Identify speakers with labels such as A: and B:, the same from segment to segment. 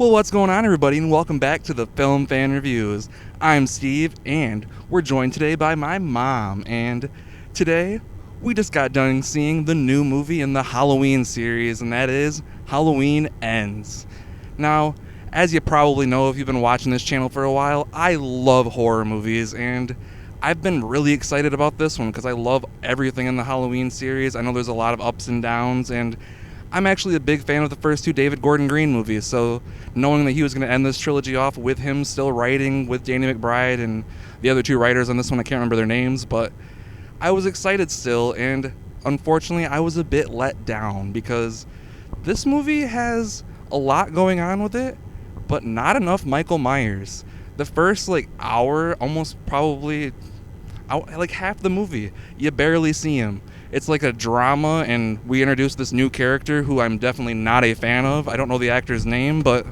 A: Well, what's going on, everybody, and welcome back to the Film Fan Reviews. I'm Steve, and we're joined today by my mom. And today, we just got done seeing the new movie in the Halloween series, and that is Halloween Ends. Now, as you probably know if you've been watching this channel for a while, I love horror movies, and I've been really excited about this one because I love everything in the Halloween series. I know there's a lot of ups and downs, and I'm actually a big fan of the first two David Gordon Green movies, so knowing that he was going to end this trilogy off with him still writing with Danny McBride and the other two writers on this one, I can't remember their names, but I was excited still, and unfortunately I was a bit let down because this movie has a lot going on with it, but not enough Michael Myers. The first hour, almost probably half the movie, you barely see him. It's like a drama, and we introduce this new character who I'm definitely not a fan of. I don't know the actor's name, but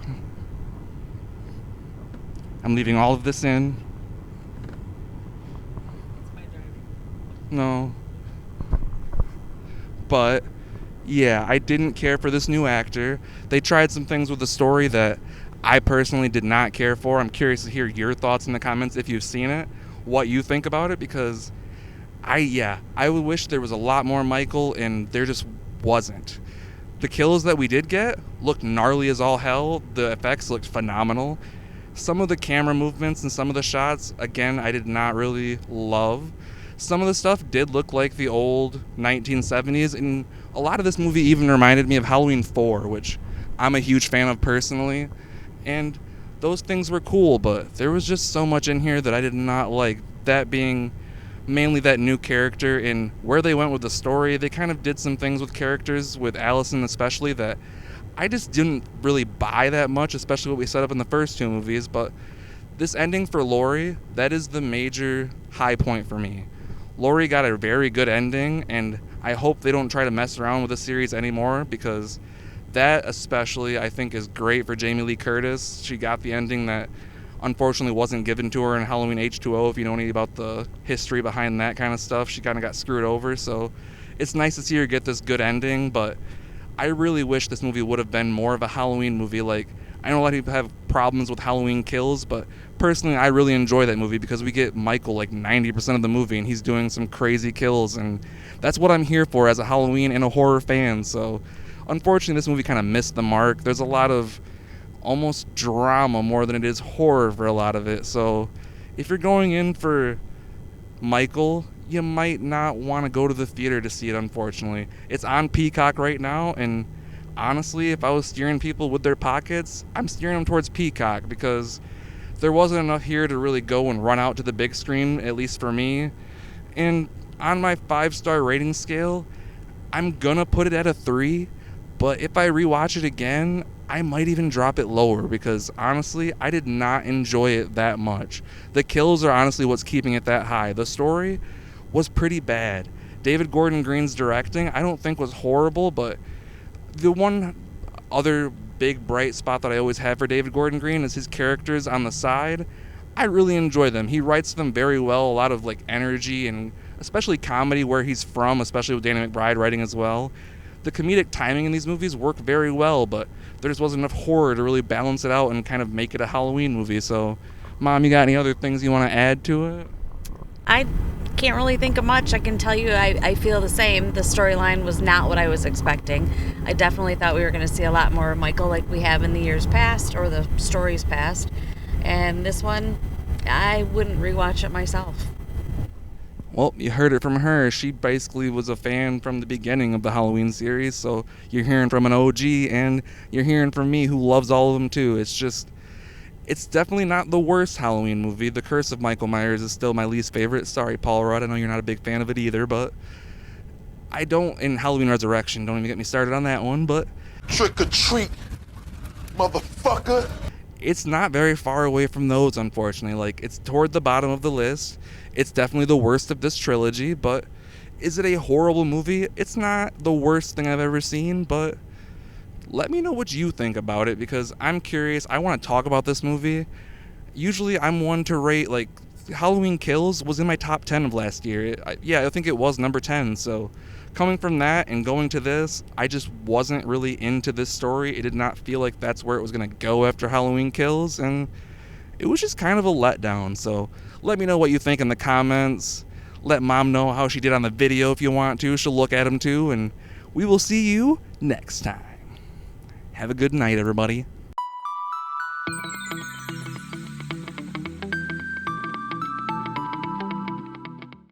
A: I'm leaving all of this in. No. But, yeah, I didn't care for this new actor. They tried some things with the story that I personally did not care for. I'm curious to hear your thoughts in the comments if you've seen it, what you think about it, because I would wish there was a lot more Michael, and there just wasn't. The kills that we did get looked gnarly as all hell. The effects looked phenomenal. Some of the camera movements and some of the shots, again, I did not really love. Some of the stuff did look like the old 1970s, and a lot of this movie even reminded me of Halloween 4, which I'm a huge fan of personally. And those things were cool, but there was just so much in here that I did not like. That being mainly that new character and where they went with the story. They kind of did some things with characters, with Allison especially, that I just didn't really buy that much, especially what we set up in the first two movies. But this ending for Laurie, that is the major high point for me. Laurie got a very good ending, and I hope they don't try to mess around with the series anymore, because that especially I think is great for Jamie Lee Curtis. She got the ending that unfortunately wasn't given to her in Halloween H2O. If you know anything about the history behind that kind of stuff, she kind of got screwed over, so it's nice to see her get this good ending. But I really wish this movie would have been more of a Halloween movie. Like, I know a lot of people have problems with Halloween Kills, but personally I really enjoy that movie because we get Michael 90% of the movie, and he's doing some crazy kills, and that's what I'm here for as a Halloween and a horror fan. So unfortunately this movie kind of missed the mark. There's a lot of almost drama more than it is horror for a lot of it. So if you're going in for Michael, you might not want to go to the theater to see it, unfortunately. It's on Peacock right now, and honestly, if I was steering people with their pockets, I'm steering them towards Peacock, because there wasn't enough here to really go and run out to the big screen, at least for me. And on my 5-star rating scale, I'm gonna put it at a 3, but if I rewatch it again, I might even drop it lower, because honestly, I did not enjoy it that much. The kills are honestly what's keeping it that high. The story was pretty bad. David Gordon Green's directing, I don't think was horrible, but the one other big bright spot that I always have for David Gordon Green is his characters on the side. I really enjoy them. He writes them very well, a lot of energy, and especially comedy where he's from, especially with Danny McBride writing as well. The comedic timing in these movies work very well, but there just wasn't enough horror to really balance it out and kind of make it a Halloween movie. So, Mom, you got any other things you want to add to it?
B: I can't really think of much. I can tell you I feel the same. The storyline was not what I was expecting. I definitely thought we were going to see a lot more of Michael like we have in the years past, or the stories past. And this one, I wouldn't rewatch it myself.
A: Well, you heard it from her. She basically was a fan from the beginning of the Halloween series, so you're hearing from an OG, and you're hearing from me, who loves all of them too. It's definitely not the worst Halloween movie. The Curse of Michael Myers is still my least favorite. Sorry, Paul Rudd, I know you're not a big fan of it either, but in Halloween Resurrection, don't even get me started on that one, but
C: Trick or treat, motherfucker.
A: it's not very far away from those, unfortunately. It's toward the bottom of the list. It's definitely the worst of this trilogy, but is it a horrible movie? It's not the worst thing I've ever seen, but let me know what you think about it, because I'm curious. I want to talk about this movie. Usually I'm one to rate Halloween Kills was in my top 10 of last year. I think it was number 10. So coming from that and going to this, I just wasn't really into this story. It did not feel like that's where it was going to go after Halloween Kills, and it was just kind of a letdown. So let me know what you think in the comments. Let Mom know how she did on the video if you want to. She'll look at them too, and we will see you next time. Have a good night, everybody.